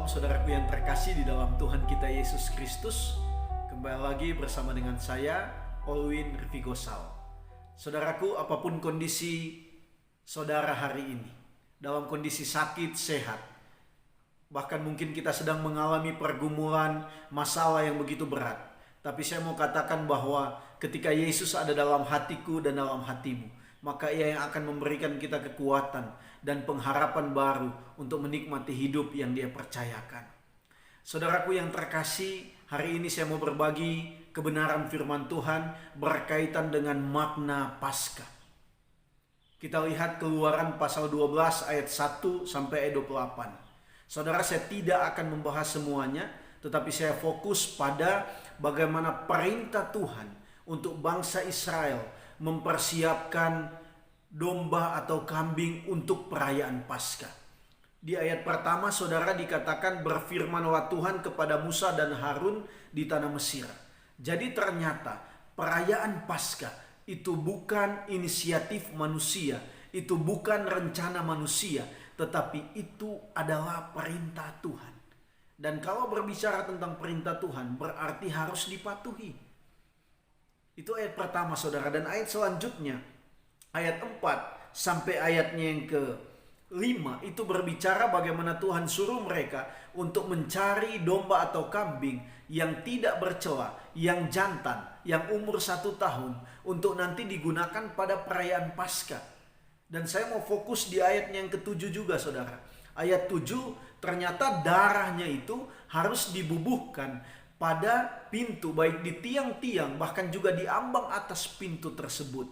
Shalom saudaraku yang terkasih di dalam Tuhan kita Yesus Kristus. Kembali lagi bersama dengan saya, Olwin Rifigosal. Saudaraku, apapun kondisi saudara hari ini, dalam kondisi sakit, sehat, bahkan mungkin kita sedang mengalami pergumulan, masalah yang begitu berat, tapi saya mau katakan bahwa ketika Yesus ada dalam hatiku dan dalam hatimu, maka Ia yang akan memberikan kita kekuatan dan pengharapan baru untuk menikmati hidup yang Dia percayakan. Saudaraku yang terkasih, hari ini saya mau berbagi kebenaran firman Tuhan berkaitan dengan makna Paskah. Kita lihat Keluaran pasal 12 ayat 1 sampai ayat 28. Saudara, saya tidak akan membahas semuanya, tetapi saya fokus pada bagaimana perintah Tuhan untuk bangsa Israel mempersiapkan domba atau kambing untuk perayaan Paskah. Di ayat pertama, saudara, dikatakan berfirmanlah Tuhan kepada Musa dan Harun di tanah Mesir. Jadi ternyata perayaan Paskah itu bukan inisiatif manusia, itu bukan rencana manusia, tetapi itu adalah perintah Tuhan. Dan kalau berbicara tentang perintah Tuhan, berarti harus dipatuhi. Itu ayat pertama, saudara. Dan ayat selanjutnya, ayat 4 sampai ayatnya yang ke-5 itu berbicara bagaimana Tuhan suruh mereka untuk mencari domba atau kambing yang tidak bercela, yang jantan, yang umur 1 tahun, untuk nanti digunakan pada perayaan Paskah. Dan saya mau fokus di ayatnya yang ke-7 juga, saudara. Ayat 7, ternyata darahnya itu harus dibubuhkan pada pintu, baik di tiang-tiang, bahkan juga di ambang atas pintu tersebut.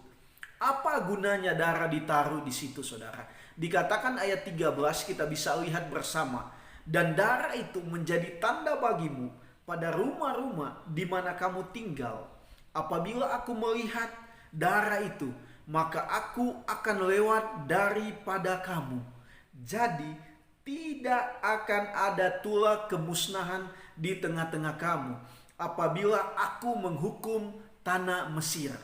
Apa gunanya darah ditaruh di situ, saudara? Dikatakan ayat 13, kita bisa lihat bersama. Dan darah itu menjadi tanda bagimu pada rumah-rumah di mana kamu tinggal. Apabila aku melihat darah itu, maka aku akan lewat daripada kamu. Jadi tidak akan ada tulah kemusnahan di tengah-tengah kamu apabila aku menghukum tanah Mesir.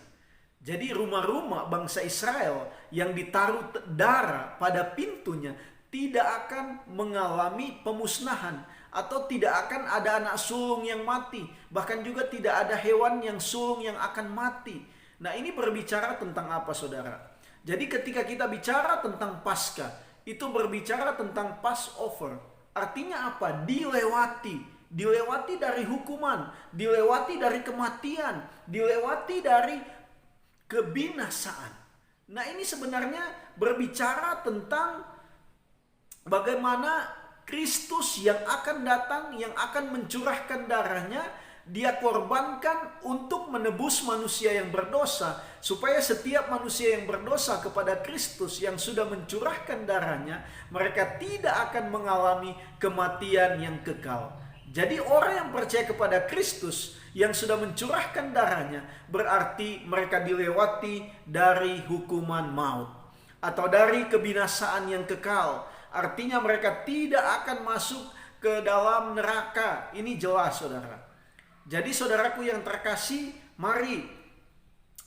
Jadi rumah-rumah bangsa Israel yang ditaruh darah pada pintunya tidak akan mengalami pemusnahan, atau tidak akan ada anak sulung yang mati, bahkan juga tidak ada hewan yang sulung yang akan mati. Nah, ini berbicara tentang apa, saudara? Jadi ketika kita bicara tentang Paskah, itu berbicara tentang Passover. Artinya apa? Dilewati dari hukuman, dilewati dari kematian, dilewati dari kebinasaan. Nah, ini sebenarnya berbicara tentang bagaimana Kristus yang akan datang, yang akan mencurahkan darahnya, Dia korbankan untuk menebus manusia yang berdosa, supaya setiap manusia yang berdosa kepada Kristus yang sudah mencurahkan darahnya, mereka tidak akan mengalami kematian yang kekal. Jadi orang yang percaya kepada Kristus yang sudah mencurahkan darahnya, berarti mereka dilewati dari hukuman maut atau dari kebinasaan yang kekal. Artinya mereka tidak akan masuk ke dalam neraka. Ini jelas, saudara. Jadi saudaraku yang terkasih, mari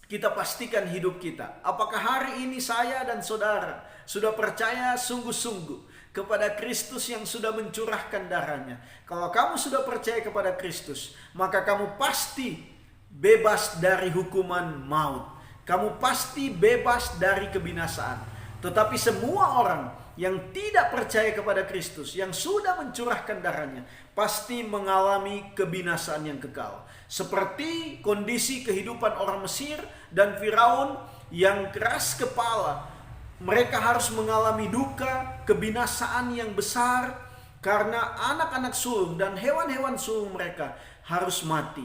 kita pastikan hidup kita. Apakah hari ini saya dan saudara sudah percaya sungguh-sungguh kepada Kristus yang sudah mencurahkan darahnya? Kalau kamu sudah percaya kepada Kristus, maka kamu pasti bebas dari hukuman maut. Kamu pasti bebas dari kebinasaan. Tetapi semua orang yang tidak percaya kepada Kristus, yang sudah mencurahkan darahnya, pasti mengalami kebinasaan yang kekal. Seperti kondisi kehidupan orang Mesir dan Firaun yang keras kepala. Mereka harus mengalami duka, kebinasaan yang besar, karena anak-anak sulung dan hewan-hewan sulung mereka harus mati.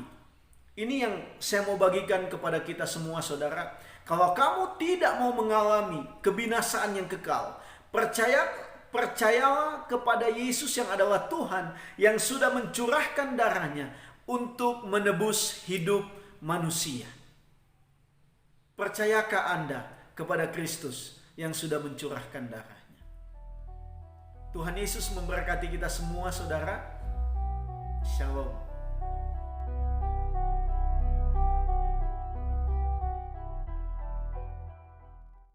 Ini yang saya mau bagikan kepada kita semua, saudara. Kalau kamu tidak mau mengalami kebinasaan yang kekal, percayalah kepada Yesus yang adalah Tuhan, yang sudah mencurahkan darahnya untuk menebus hidup manusia. Percayakah Anda kepada Kristus yang sudah mencurahkan darahnya? Tuhan Yesus memberkati kita semua, saudara. Shalom.